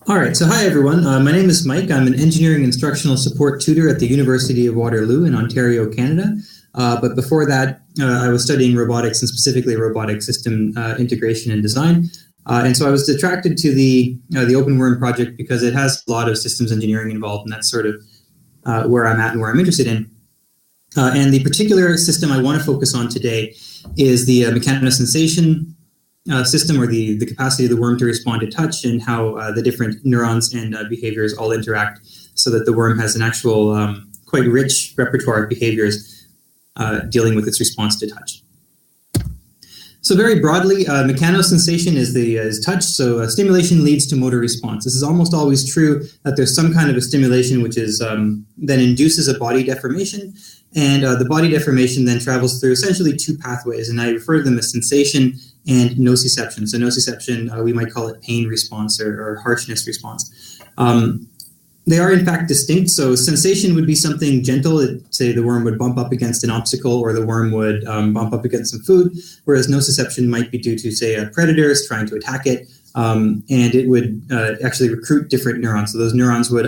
All right, so hi everyone. My name is Mike. I'm an engineering instructional support tutor at the University of Waterloo in Ontario, Canada. But before that, I was studying robotics and specifically robotic system integration and design. And so I was attracted to the OpenWorm project because it has a lot of systems engineering involved, and that's sort of where I'm at and where I'm interested in. And the particular system I want to focus on today is the mechanosensation system, or the capacity of the worm to respond to touch, and how the different neurons and behaviors all interact so that the worm has an actual quite rich repertoire of behaviors dealing with its response to touch. So very broadly, mechanosensation is touch. So stimulation leads to motor response. This is almost always true, that there's some kind of a stimulation which is then induces a body deformation, and the body deformation then travels through essentially two pathways, and I refer to them as sensation and nociception. So nociception, we might call it pain response or harshness response. They are in fact distinct. So sensation would be something gentle. Say the worm would bump up against an obstacle, or the worm would bump up against some food, whereas nociception might be due to, say, a predator is trying to attack it, and it would actually recruit different neurons. So those neurons would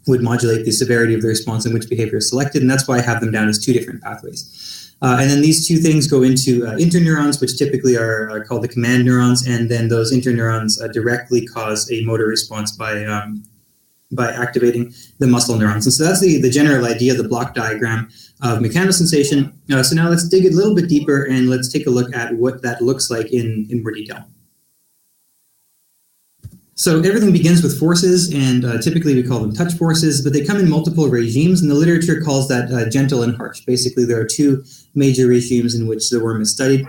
modulate the severity of the response and which behavior is selected, and that's why I have them down as two different pathways. And then these two things go into interneurons, which typically are called the command neurons, and then those interneurons directly cause a motor response by activating the muscle neurons. And so that's the general idea, the block diagram of mechanosensation. So now let's dig a little bit deeper and let's take a look at what that looks like in more detail. So everything begins with forces, and typically we call them touch forces, but they come in multiple regimes, and the literature calls that gentle and harsh. Basically, there are two major regimes in which the worm is studied.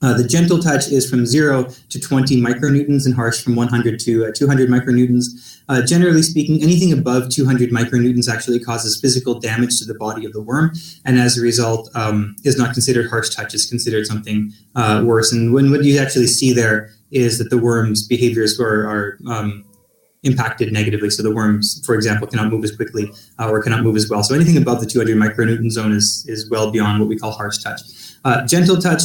The gentle touch is from 0 to 20 micronewtons, and harsh from 100 to 200 micronewtons. Generally speaking, anything above 200 micronewtons actually causes physical damage to the body of the worm, and as a result is not considered harsh touch, is considered something worse. And what you actually see there is that the worm's behaviors are impacted negatively. So the worms, for example, cannot move as quickly or cannot move as well. So anything above the 200 micronewton zone is well beyond what we call harsh touch. Gentle touch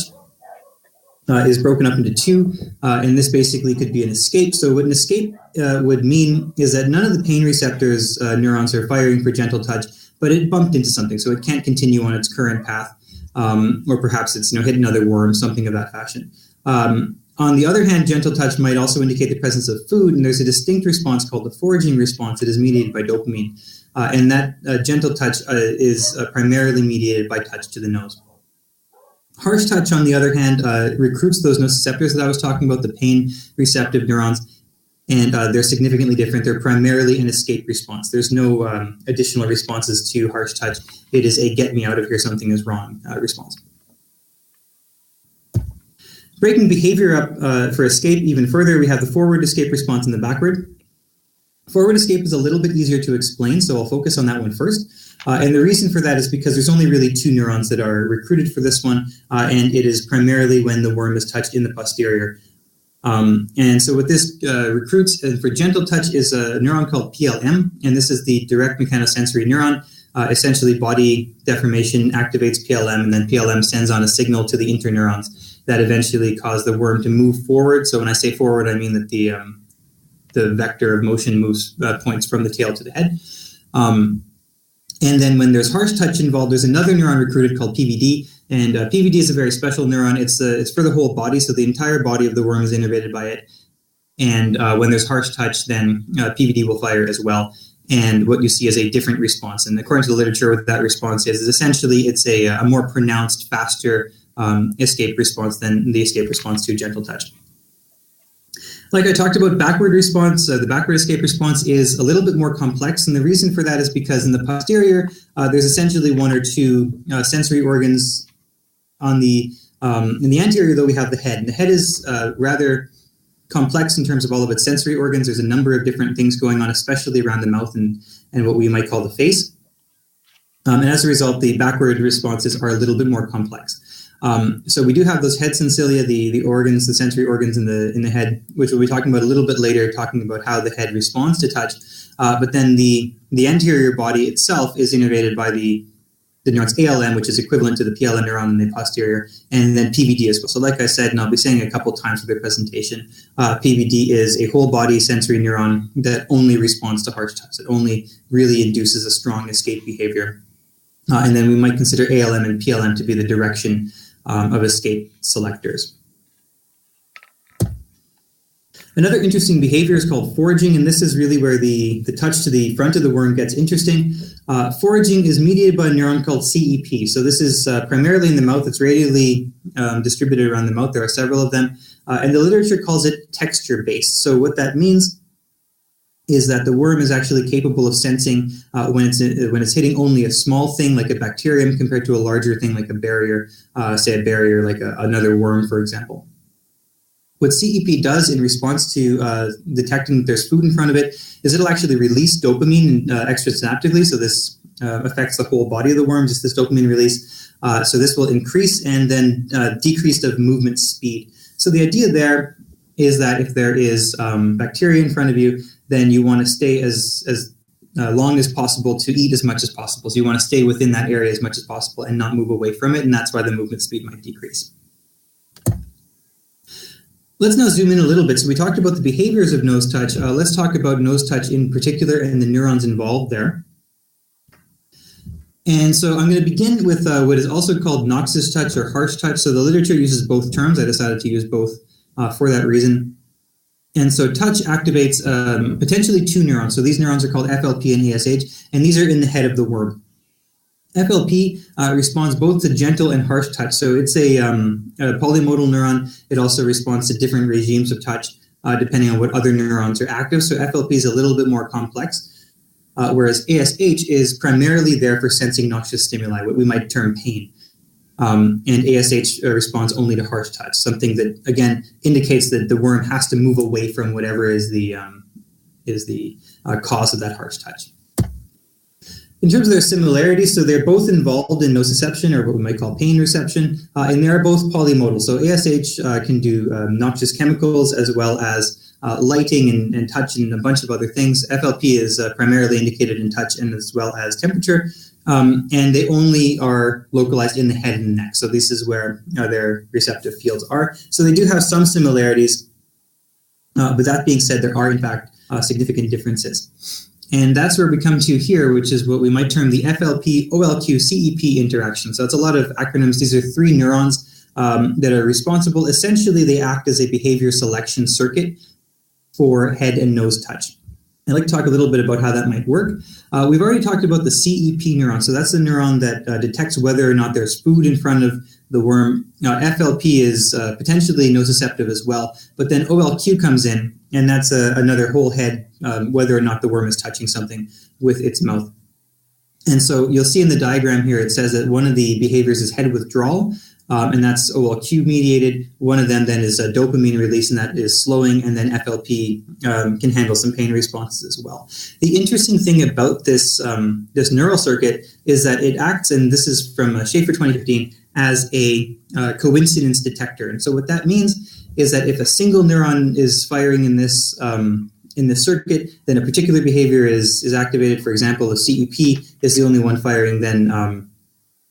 is broken up into two, and this basically could be an escape. So what an escape would mean is that none of the pain receptors neurons are firing for gentle touch, but it bumped into something, so it can't continue on its current path, or perhaps it's hit another worm, something of that fashion. On the other hand, gentle touch might also indicate the presence of food, and there's a distinct response called the foraging response that is mediated by dopamine, and that gentle touch is primarily mediated by touch to the nose. Harsh touch, on the other hand, recruits those nociceptors that I was talking about, the pain receptive neurons, and they're significantly different. They're primarily an escape response. There's no additional responses to harsh touch. It is a get me out of here, something is wrong response. Breaking behavior up for escape even further, we have the forward escape response and the backward. Forward escape is a little bit easier to explain, so I'll focus on that one first. And the reason for that is because there's only really two neurons that are recruited for this one, and it is primarily when the worm is touched in the posterior. And so what this recruits for gentle touch is a neuron called PLM, and this is the direct mechanosensory neuron. Essentially, body deformation activates PLM, and then PLM sends on a signal to the interneurons that eventually cause the worm to move forward. So when I say forward, I mean that the vector of motion points from the tail to the head. And then when there's harsh touch involved, there's another neuron recruited called PVD, and PVD is a very special neuron. It's for the whole body, so the entire body of the worm is innervated by it. And when there's harsh touch, then PVD will fire as well. And what you see is a different response. And according to the literature, what that response is essentially it's a more pronounced, faster escape response than the escape response to gentle touch. Like I talked about, backward response, the backward escape response is a little bit more complex, and the reason for that is because in the posterior, there's essentially one or two sensory organs. In the anterior, though, we have the head, and the head is rather complex in terms of all of its sensory organs. There's a number of different things going on, especially around the mouth and what we might call the face. And as a result, the backward responses are a little bit more complex. So we do have those head sensilia, the organs, the sensory organs in the head, which we'll be talking about a little bit later, talking about how the head responds to touch. But then the anterior body itself is innervated by the the neurons ALM, which is equivalent to the PLM neuron in the posterior, and then PVD as well. So like I said, and I'll be saying a couple times for the presentation, PVD is a whole body sensory neuron that only responds to harsh touch. It only really induces a strong escape behavior. And then we might consider ALM and PLM to be the direction of escape selectors. Another interesting behavior is called foraging, and this is really where the touch to the front of the worm gets interesting. Foraging is mediated by a neuron called CEP. So this is primarily in the mouth. It's radially distributed around the mouth. There are several of them. And the literature calls it texture-based. So what that means is that the worm is actually capable of sensing when it's hitting only a small thing like a bacterium compared to a larger thing like a barrier, say a barrier like another worm, for example. What CEP does in response to detecting that there's food in front of it is it'll actually release dopamine extrasynaptically. So this affects the whole body of the worm, just this dopamine release. So this will increase and then decrease of movement speed. So the idea there is that if there is bacteria in front of you, then you want to stay as long as possible to eat as much as possible. So you want to stay within that area as much as possible and not move away from it. And that's why the movement speed might decrease. Let's now zoom in a little bit. So we talked about the behaviors of nose touch. Let's talk about nose touch in particular and the neurons involved there. And so I'm going to begin with what is also called noxious touch or harsh touch. So the literature uses both terms. I decided to use both for that reason. And so touch activates potentially two neurons. So these neurons are called FLP and ASH, and these are in the head of the worm. FLP responds both to gentle and harsh touch. So it's a polymodal neuron. It also responds to different regimes of touch depending on what other neurons are active. So FLP is a little bit more complex, whereas ASH is primarily there for sensing noxious stimuli, what we might term pain. And ASH responds only to harsh touch, something that, again, indicates that the worm has to move away from whatever is the cause of that harsh touch. In terms of their similarities, so they're both involved in nociception, or what we might call pain reception, and they are both polymodal. So ASH can do noxious chemicals as well as lighting and touch and a bunch of other things. FLP is primarily indicated in touch and as well as temperature, and they only are localized in the head and neck. So this is where their receptive fields are. So they do have some similarities, but that being said, there are in fact significant differences. And that's where we come to here, which is what we might term the FLP-OLQ-CEP interaction. So it's a lot of acronyms. These are three neurons that are responsible. Essentially, they act as a behavior selection circuit for head and nose touch. I'd like to talk a little bit about how that might work. We've already talked about the CEP neuron. So that's the neuron that detects whether or not there's food in front of the worm. FLP is potentially nociceptive as well, but then OLQ comes in, and that's another whole head, whether or not the worm is touching something with its mouth. And so you'll see in the diagram here, it says that one of the behaviors is head withdrawal, and that's OLQ mediated. One of them then is a dopamine release, and that is slowing, and then FLP can handle some pain responses as well. The interesting thing about this neural circuit is that it acts, and this is from Schaefer 2015, as a coincidence detector. And so what that means is that if a single neuron is firing in this circuit, then a particular behavior is activated. For example, if CEP is the only one firing, then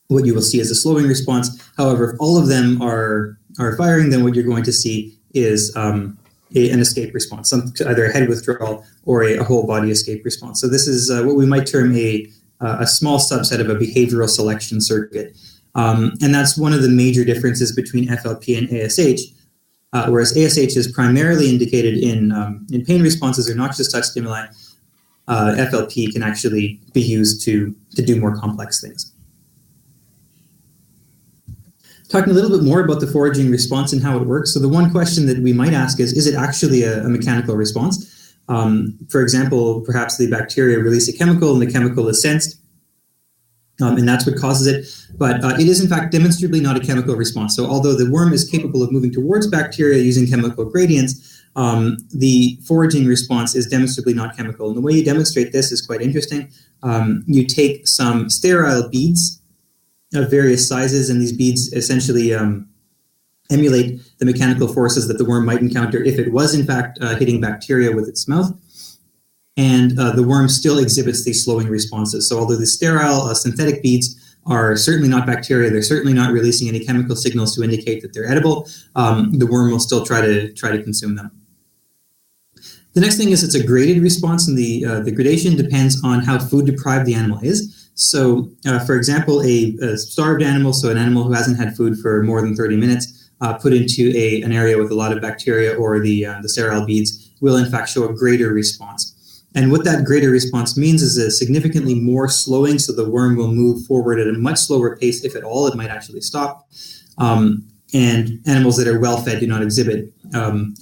what you will see is a slowing response. However, if all of them are firing, then what you're going to see is an escape response, either a head withdrawal or a whole body escape response. So this is what we might term a small subset of a behavioral selection circuit. And that's one of the major differences between FLP and ASH, whereas ASH is primarily indicated in pain responses or noxious touch stimuli. FLP can actually be used to do more complex things. Talking a little bit more about the foraging response and how it works. So the one question that we might ask is it actually a mechanical response? For example, perhaps the bacteria release a chemical and the chemical is sensed, and that's what causes it. But it is in fact demonstrably not a chemical response. So although the worm is capable of moving towards bacteria using chemical gradients, the foraging response is demonstrably not chemical. And the way you demonstrate this is quite interesting. You take some sterile beads of various sizes, and these beads essentially emulate the mechanical forces that the worm might encounter if it was in fact hitting bacteria with its mouth. And the worm still exhibits these slowing responses. So although the sterile synthetic beads are certainly not bacteria. They're certainly not releasing any chemical signals to indicate that they're edible. The worm will still try to consume them. The next thing is it's a graded response, and the gradation depends on how food deprived the animal is. So, for example, a starved animal, so an animal who hasn't had food for more than 30 minutes, put into an area with a lot of bacteria or the sterile beads will in fact show a greater response. And what that greater response means is a significantly more slowing, so the worm will move forward at a much slower pace, if at all. It might actually stop. And animals that are well-fed do not exhibit,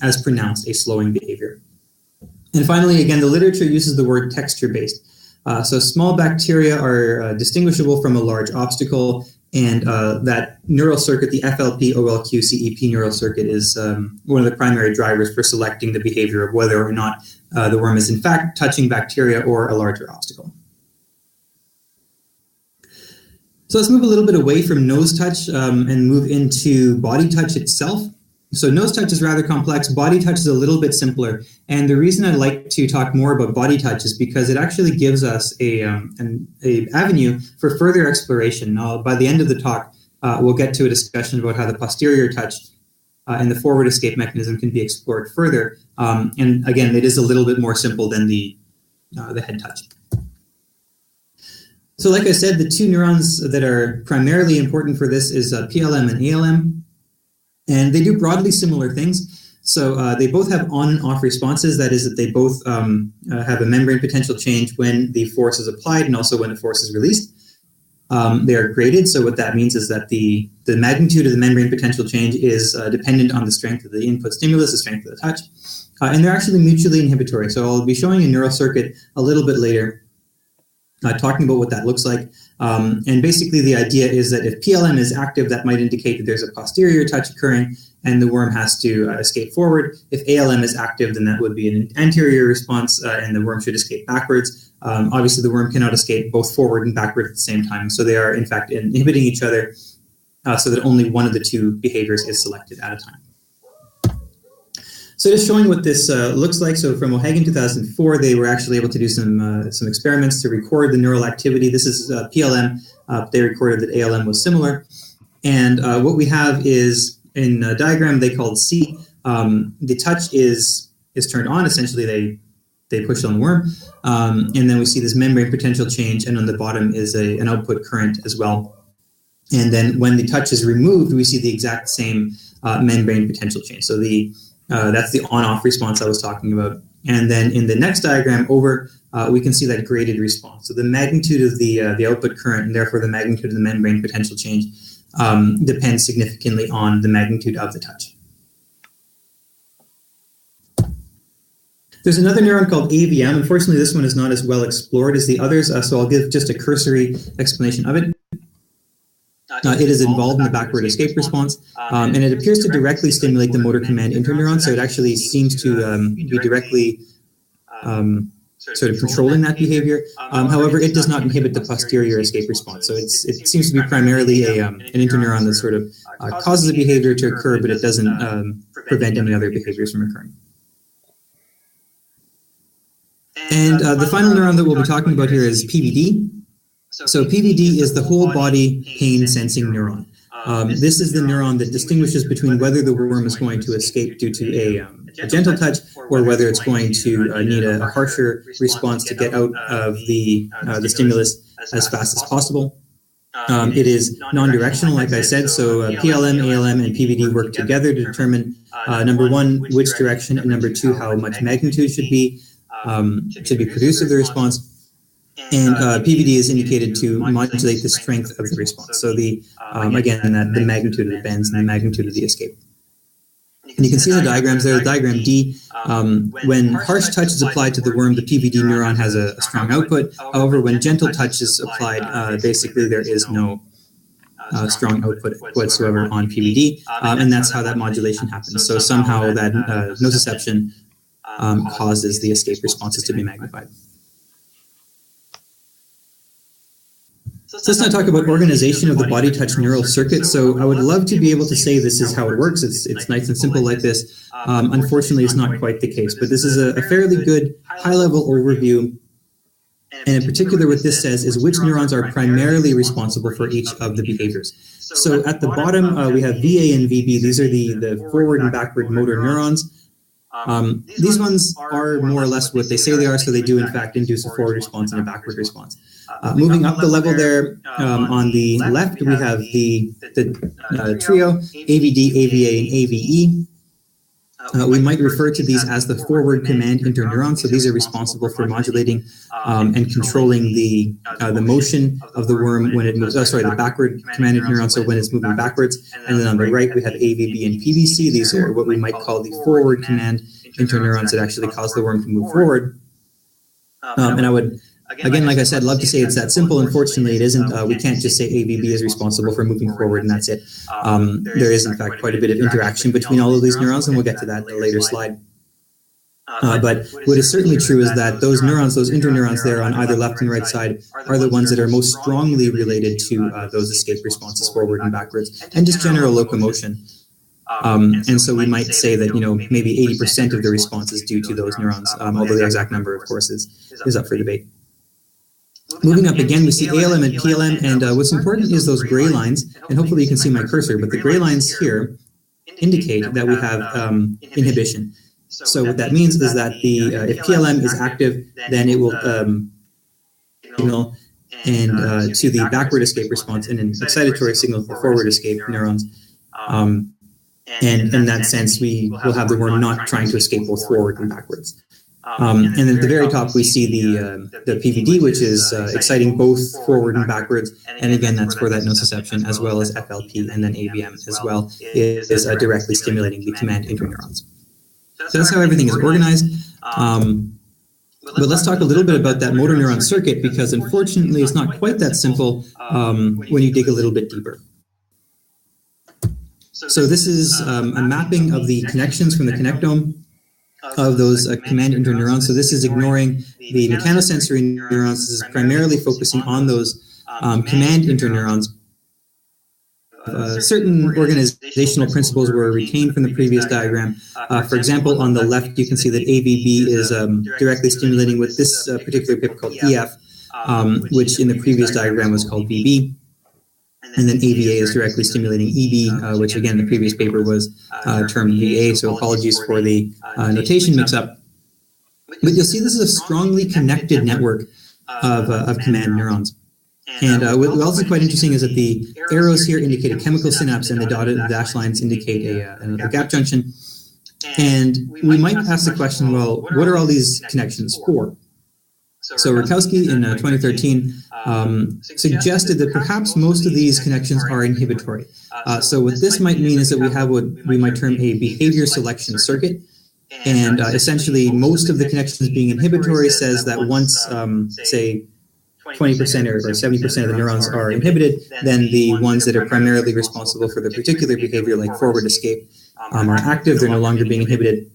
as pronounced, a slowing behavior. And finally, again, the literature uses the word texture-based. So small bacteria are distinguishable from a large obstacle, and that neural circuit, the FLP-OLQ-CEP neural circuit, is one of the primary drivers for selecting the behavior of whether or not the worm is in fact touching bacteria or a larger obstacle. So let's move a little bit away from nose touch and move into body touch itself. So nose touch is rather complex. Body touch is a little bit simpler. And the reason I'd like to talk more about body touch is because it actually gives us an avenue for further exploration. Now, by the end of the talk, we'll get to a discussion about how the posterior touch and the forward escape mechanism can be explored further. And again, it is a little bit more simple than the head touch. So like I said, the two neurons that are primarily important for this is PLM and ALM. And they do broadly similar things. So they both have on and off responses. That is that they both have a membrane potential change when the force is applied and also when the force is released. They are graded. So what that means is that the magnitude of the membrane potential change is dependent on the strength of the input stimulus, the strength of the touch. And they're actually mutually inhibitory. So I'll be showing a neural circuit a little bit later, talking about what that looks like. And basically the idea is that if PLM is active, that might indicate that there's a posterior touch occurring and the worm has to escape forward. If ALM is active, then that would be an anterior response and the worm should escape backwards. Obviously the worm cannot escape both forward and backward at the same time. So they are in fact inhibiting each other so that only one of the two behaviors is selected at a time. So just showing what this looks like. So from O'Hagan 2004, they were actually able to do some experiments to record the neural activity. This is PLM. They recorded that ALM was similar. And what we have is in a diagram they called C. The touch is turned on. Essentially, they push on the worm. And then we see this membrane potential change. And on the bottom is an output current as well. And then when the touch is removed, we see the exact same membrane potential change. So that's the on-off response I was talking about. And then in the next diagram over, we can see that graded response. So the magnitude of the output current and therefore the magnitude of the membrane potential change depends significantly on the magnitude of the touch. There's another neuron called AVM. Unfortunately, this one is not as well explored as the others, so I'll give just a cursory explanation of it. It is involved in the backward escape response, and it appears to directly stimulate the motor command interneuron, so it actually seems to be directly sort of controlling that behavior. However, it does not inhibit the posterior escape response, so it seems to be primarily an interneuron that sort of causes a behavior to occur, but it doesn't prevent any other behaviors from occurring. And the final neuron that we'll be talking about here is PVD. So PVD is the whole body pain sensing neuron. This is the neuron that distinguishes between whether the worm is going to escape due to a gentle touch or whether it's going to need a harsher response to get out of the stimulus as fast as possible. It is non-directional, like I said, so PLM, ALM, and PVD work together to determine, number one, which direction, and number two, how much magnitude should be produced of the response. And PVD is indicated to modulate the strength of the response. So again, the magnitude of the bends and the magnitude of the escape. And you can see the diagrams there. The diagram D, when harsh touch is applied to the worm, the PVD neuron has a strong output. However, when gentle touch is applied, basically there is no strong output whatsoever on PVD. And that's how that modulation happens. So somehow that nociception causes the escape responses to be magnified. So let's now talk about organization of the body touch neural circuit. So I would love to be able to say this is how it works. It's nice and simple like this. Unfortunately, it's not quite the case, but this is a fairly good high-level overview. And in particular, what this says is which neurons are primarily responsible for each of the behaviors. So at the bottom, we have VA and VB. These are the forward and backward motor neurons. These ones are more or less what they say they are, so they do in fact induce a forward response and a backward response. Moving up the level there, on the left we have the trio, AVD, AVA, and AVE. We might refer to these as the forward command interneurons. So these are responsible for modulating and controlling the motion of the worm when it moves. The backward command interneuron, so when it's moving backwards. And then on the right we have AVB and PVC. These are what we might call the forward command interneurons that actually cause the worm to move forward. And I would, again, like I said, love to say it's that simple. Unfortunately, it isn't. We can't just say AVB is responsible for moving forward and that's it. There is, in fact, quite a bit of interaction between all of these neurons, and we'll get to that in a later slide. But what is certainly true is that those neurons, those interneurons there on either left and right side, are the ones that are most strongly related to those escape responses forward and backwards, and just general locomotion. And so we might say that, maybe 80% of the response is due to those neurons, although the exact number, of course, is up for debate. Moving up again, we see ALM and PLM, and what's important is those gray lines, and hopefully you can see my cursor, but the gray lines here indicate that we have inhibition. So what that means is that if PLM is active, then it will signal and to the backward escape response and an excitatory signal to the forward escape neurons. And in that sense, we will have the worm not trying to escape both forward and backwards. And then at the very top, we see the PVD, which is exciting both forward and backwards. And again, that's for that nociception, as well as FLP, and then AVM as well, is directly stimulating the command interneurons. So that's how everything is organized. But let's talk a little bit about that motor neuron circuit, because unfortunately, it's not quite that simple when you dig a little bit deeper. So this is a mapping of the connections from the connectome of those command interneurons. So this is ignoring the mechanosensory neurons. This is primarily focusing on those command interneurons. Certain organizational principles were retained from the previous diagram. For example, on the left, you can see that AVB is directly stimulating with this particular pip called EF, which in the previous diagram was called VB. And then AVA is directly stimulating EB, which again, the previous paper was termed VA, so apologies for the notation mix-up. But you'll see this is a strongly connected network of command neurons. And what else is quite interesting is that the arrows here indicate a chemical synapse and the dotted dashed lines indicate a gap junction. And we might ask the question, well, what are all these connections for? So Rakowski in 2013 suggested that perhaps most of these connections are inhibitory. So what this might mean is that we have what we might term a behavior selection circuit. And essentially, most of the connections being inhibitory says that once, say, 20% or 70% of the neurons are inhibited, then the ones that are primarily responsible for the particular behavior, like forward escape, are active. They're no longer being inhibited,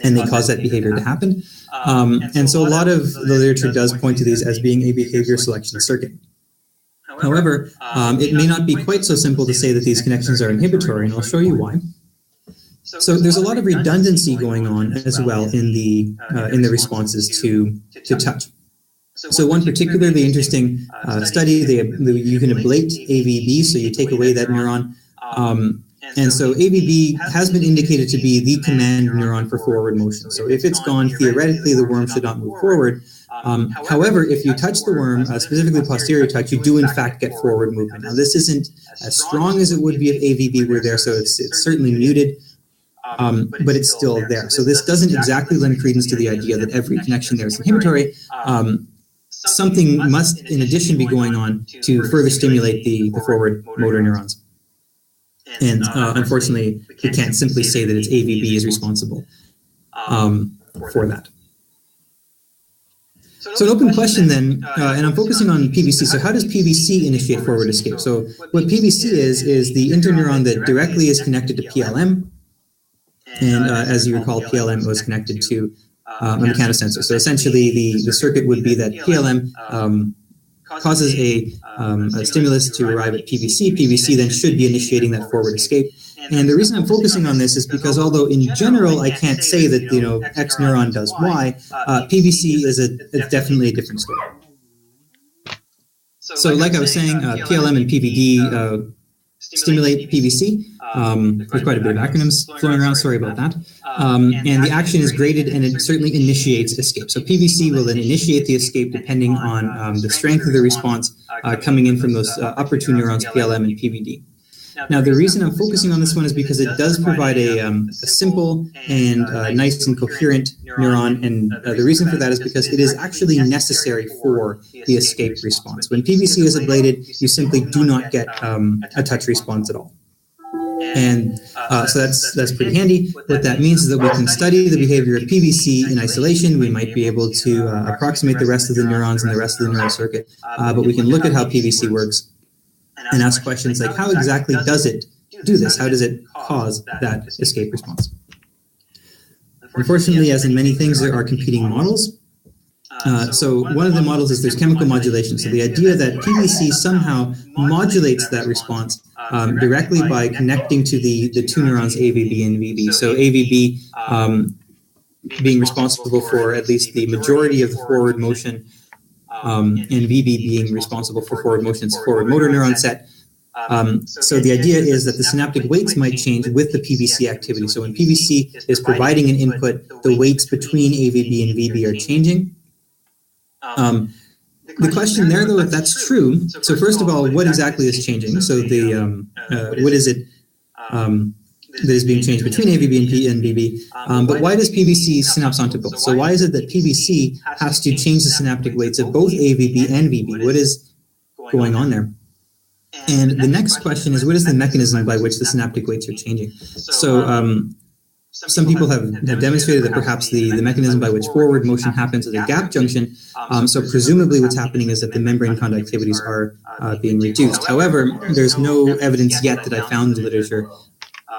and they cause that behavior to happen. And so a lot of the literature does point to these as being a behavior selection circuit. However, it may not be quite so simple to say that these connections are inhibitory, and I'll show you why. So there's a lot of redundancy going on as well in the responses to touch. So one particularly interesting study, you can ablate AVB, so you take away that neuron. And so AVB has been indicated to be the command neuron for forward motion. So if it's gone, theoretically, the worm should not move forward. However, if you touch the worm, specifically posterior touch, you do in fact get forward movement. Now this isn't as strong as it would be if AVB were there, so it's certainly muted, but it's still there. So this doesn't exactly lend credence to the idea that every connection there is inhibitory. Something must, in addition, be going on to further stimulate the forward motor neurons. And unfortunately, we can't simply say that it's AVB is responsible for that. So an open question then, and I'm focusing on PVC. So how does PVC initiate forward escape? So what PVC is the interneuron that directly is connected to PLM. And as you recall, PLM was connected to a mechanosensor. So essentially, the circuit would be that PLM causes a stimulus to arrive at PVC. PVC then should be initiating that forward escape. And the reason I'm focusing on this is because although in general I can't say that X neuron does Y, PVC is definitely a different story. So like I was saying, PLM and PVD stimulate PVC. There's quite a bit of acronyms flowing around, sorry about that. And the action is graded and it certainly initiates escape. So PVC will then initiate the escape depending on the strength of the response coming in from those upper two neurons, PLM and PVD. Now, the reason I'm focusing on this one is because it does provide a simple and nice and coherent neuron, and the reason for that is because it is actually necessary for the escape response. When PVC is ablated, you simply do not get a touch response at all. And so that's pretty handy. What that means is that we can study the behavior of PVC in isolation. We might be able to approximate the rest of the neurons and the rest of the neural circuit, but we can look at how PVC works and ask questions like, how exactly does it do this? How does it cause that escape response? Unfortunately, as in many things, there are competing models. So one of the models is there's chemical modulation. So the idea that PVC somehow modulates that response directly by connecting to the two neurons AVB and VB. So AVB being responsible for at least the majority of the forward motion, and VB being responsible for forward motion. It's a forward motor neuron set. So the idea is that the synaptic weights might change with the PVC activity. So when PVC is providing an input, the weights between AVB and VB are changing. The question there, though, if that's true, so first of all, what exactly is changing? So the what is it that is being changed between AVB and VB? But why does PVC synapse onto both? So why is it that PVC has to change the synaptic weights of both AVB and VB? What is going on there? And the next question is, what is the mechanism by which the synaptic weights are changing? So some people have demonstrated that perhaps the mechanism by which forward motion happens at a gap junction. So presumably what's happening is that the membrane conductivities are being reduced. However, there's no evidence yet that I found in the literature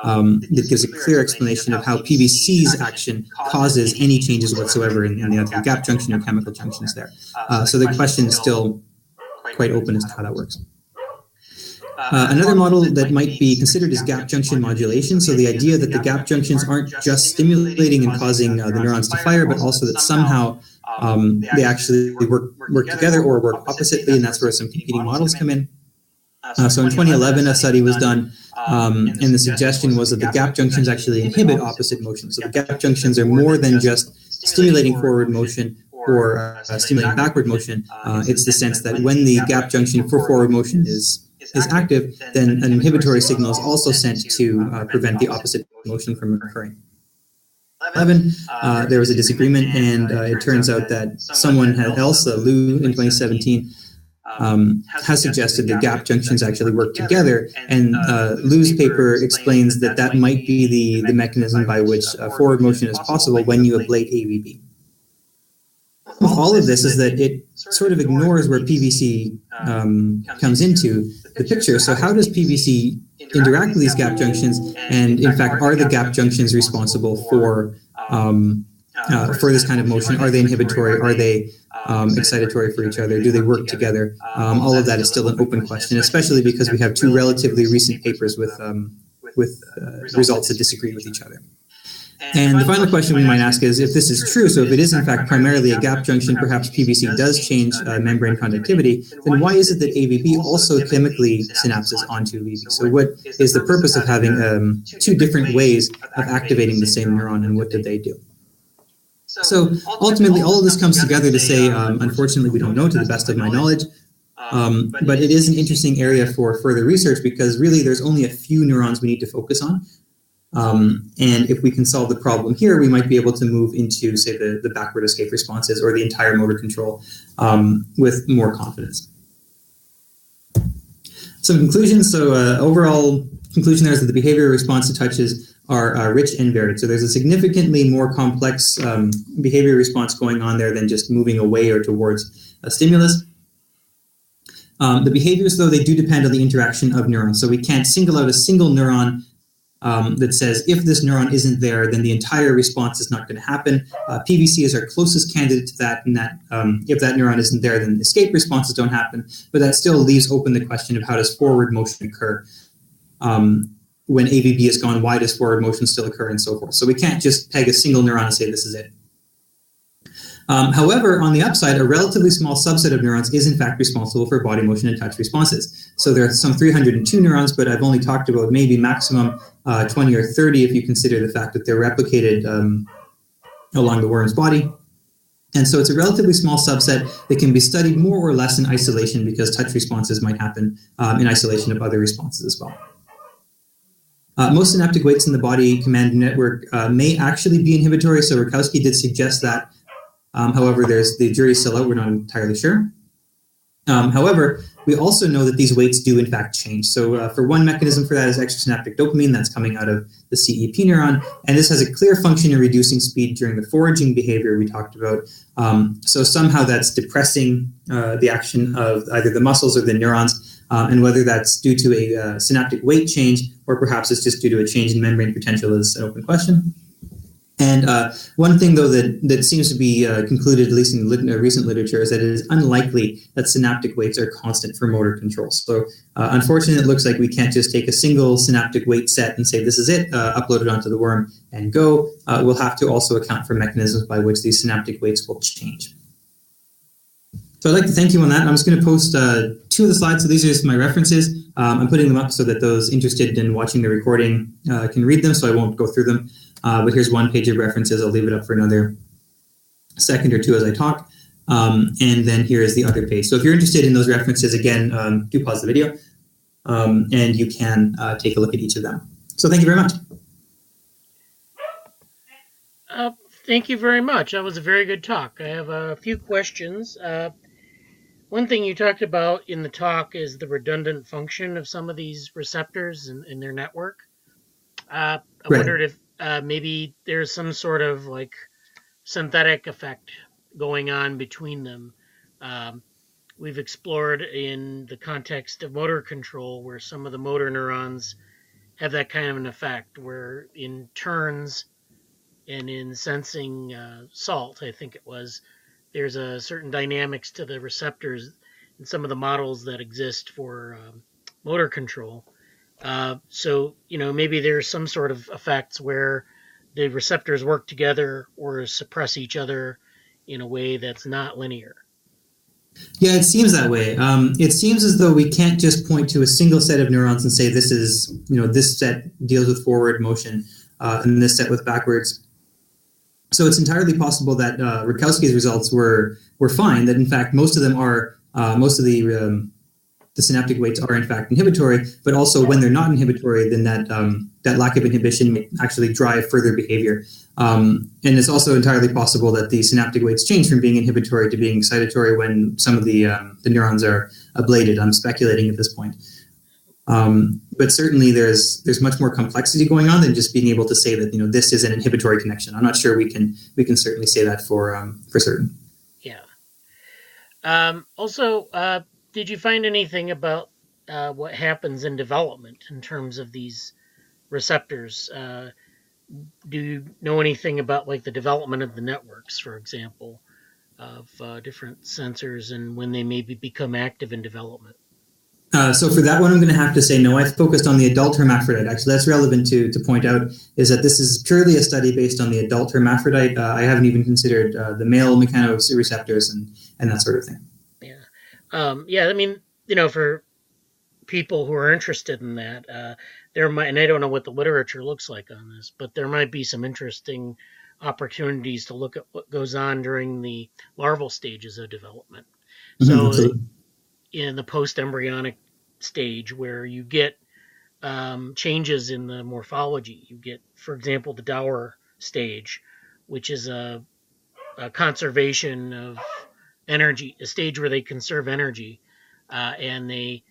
that gives a clear explanation of how PVC's action causes any changes whatsoever in the other gap junction or chemical junctions there. So the question is still quite open as to how that works. Another model that might be considered is gap junction modulation. So the idea that the gap junctions aren't just stimulating and causing the neurons to fire, but also that somehow they actually work together or work oppositely, and that's where some competing models come in. So in 2011, a study was done, and the suggestion was that the gap junctions actually inhibit opposite motion. So the gap junctions are more than just stimulating forward motion or stimulating backward motion. It's the sense that when the gap junction for forward motion is active, then an inhibitory signal is also sent to prevent the opposite motion from occurring. 11, there was a disagreement, and it turns out that someone else, Liu in 2017, has suggested that gap junctions actually work together, and Liu's paper explains that that might be the mechanism by which forward motion is possible when you ablate AVB. With all of this is that it sort of ignores where PVC comes into the picture. So how does PVC interact with these gap junctions? And in fact, are the gap junctions responsible for this kind of motion? Are they inhibitory? Are they excitatory for each other? Do they work together? All of that is still an open question, especially because we have two relatively recent papers with results that disagree with each other. And the final question we might ask is, if this is true, so if it is in fact primarily a gap junction, perhaps PVC does change membrane conductivity, then why is it that AVB also chemically synapses onto VB? So what is the purpose of having two different ways of activating the same neuron, and what did they do? So ultimately, all of this comes together to say, unfortunately, we don't know to the best of my knowledge, but it is an interesting area for further research because really there's only a few neurons we need to focus on. And if we can solve the problem here, we might be able to move into, say, the backward escape responses or the entire motor control with more confidence. Some conclusions. So overall conclusion there is that the behavior response to touches are rich and varied. So there's a significantly more complex behavior response going on there than just moving away or towards a stimulus. The behaviors, though, they do depend on the interaction of neurons. So we can't single out a single neuron that says if this neuron isn't there, then the entire response is not going to happen. PVC is our closest candidate to that, and that if that neuron isn't there, then escape responses don't happen. But that still leaves open the question of how does forward motion occur? When AVB is gone, why does forward motion still occur, and so forth? So we can't just peg a single neuron and say this is it. However, on the upside, a relatively small subset of neurons is in fact responsible for body motion and touch responses. So there are some 302 neurons, but I've only talked about maybe maximum 20 or 30 if you consider the fact that they're replicated along the worm's body. And so it's a relatively small subset that can be studied more or less in isolation because touch responses might happen in isolation of other responses as well. Most synaptic weights in the body command network may actually be inhibitory, so Rakowski did suggest that. However, the jury's still out, we're not entirely sure. However, we also know that these weights do in fact change. So for one mechanism for that is extrasynaptic dopamine that's coming out of the CEP neuron, and this has a clear function in reducing speed during the foraging behavior we talked about. So somehow that's depressing the action of either the muscles or the neurons, and whether that's due to a synaptic weight change or perhaps it's just due to a change in membrane potential is an open question. And one thing, though, that seems to be concluded, at least in recent literature, is that it is unlikely that synaptic weights are constant for motor control. So unfortunately, it looks like we can't just take a single synaptic weight set and say, this is it, upload it onto the worm and go. We'll have to also account for mechanisms by which these synaptic weights will change. So I'd like to thank you on that. I'm just going to post 2 of the slides. So these are just my references. I'm putting them up so that those interested in watching the recording can read them, so I won't go through them. But here's one page of references. I'll leave it up for another second or two as I talk. And then here is the other page. So if you're interested in those references, again, do pause the video and you can take a look at each of them. So thank you very much. Thank you very much. That was a very good talk. I have a few questions. One thing you talked about in the talk is the redundant function of some of these receptors in their network. I wondered if maybe there's some sort of like synthetic effect going on between them. We've explored in the context of motor control where some of the motor neurons have that kind of an effect where in turns and in sensing salt, I think it was, there's a certain dynamics to the receptors in some of the models that exist for motor control. So, maybe there's some sort of effects where the receptors work together or suppress each other in a way that's not linear. Yeah, it seems that way. It seems as though we can't just point to a single set of neurons and say this is, this set deals with forward motion and this set with backwards. So it's entirely possible that Rakowski's results were fine, that in fact most of them are, most of the synaptic weights are in fact inhibitory, but also when they're not inhibitory, then that lack of inhibition may actually drive further behavior. And it's also entirely possible that the synaptic weights change from being inhibitory to being excitatory when some of the neurons are ablated. I'm speculating at this point. But certainly there's much more complexity going on than just being able to say that this is an inhibitory connection. I'm not sure we can certainly say that for certain. Yeah. Also, did you find anything about what happens in development in terms of these receptors? Do you know anything about like the development of the networks, for example, of different sensors and when they maybe become active in development? So for that one, I'm going to have to say no. I focused on the adult hermaphrodite. Actually, that's relevant to point out is that this is purely a study based on the adult hermaphrodite. I haven't even considered the male mechanoreceptors and that sort of thing. Yeah. I mean, for people who are interested in that, there might, and I don't know what the literature looks like on this, but there might be some interesting opportunities to look at what goes on during the larval stages of development. So in the post-embryonic stage where you get changes in the morphology, you get, for example, the Dower stage, which is a conservation of energy, a stage where they conserve energy, and they,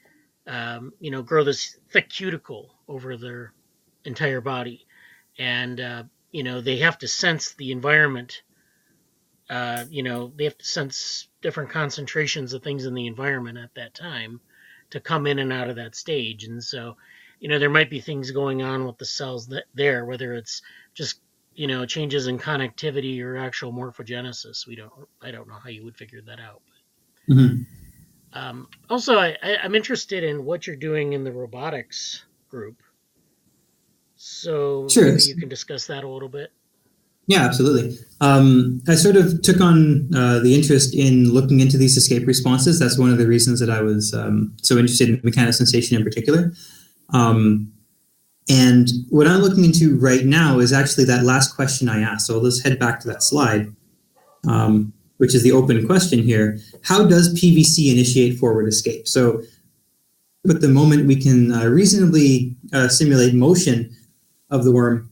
grow this thick cuticle over their entire body. And, they have to sense the environment. They have to sense different concentrations of things in the environment at that time to come in and out of that stage. And so, there might be things going on with the cells there, whether it's just, changes in connectivity or actual morphogenesis. I don't know how you would figure that out. Also, I'm interested in what you're doing in the robotics group. So sure. Maybe you can discuss that a little bit. Yeah, absolutely. I sort of took on the interest in looking into these escape responses. That's one of the reasons that I was so interested in mechanosensation in particular. And what I'm looking into right now is actually that last question I asked. So let's head back to that slide, which is the open question here. How does PVC initiate forward escape? So at the moment, we can reasonably simulate motion of the worm.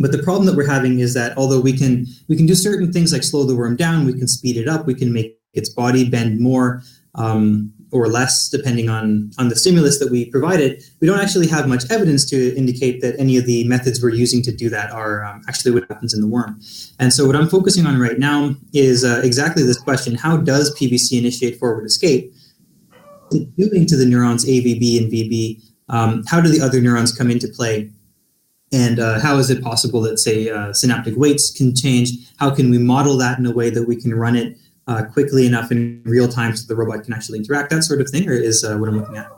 But the problem that we're having is that although we can do certain things like slow the worm down, we can speed it up, we can make its body bend more or less depending on the stimulus that we provided, we don't actually have much evidence to indicate that any of the methods we're using to do that are actually what happens in the worm. And so what I'm focusing on right now is exactly this question: how does PVC initiate forward escape? Doing to the neurons AVB and VB, how do the other neurons come into play? And how is it possible that, say, synaptic weights can change? How can we model that in a way that we can run it quickly enough in real time so the robot can actually interact? That sort of thing is what I'm looking at.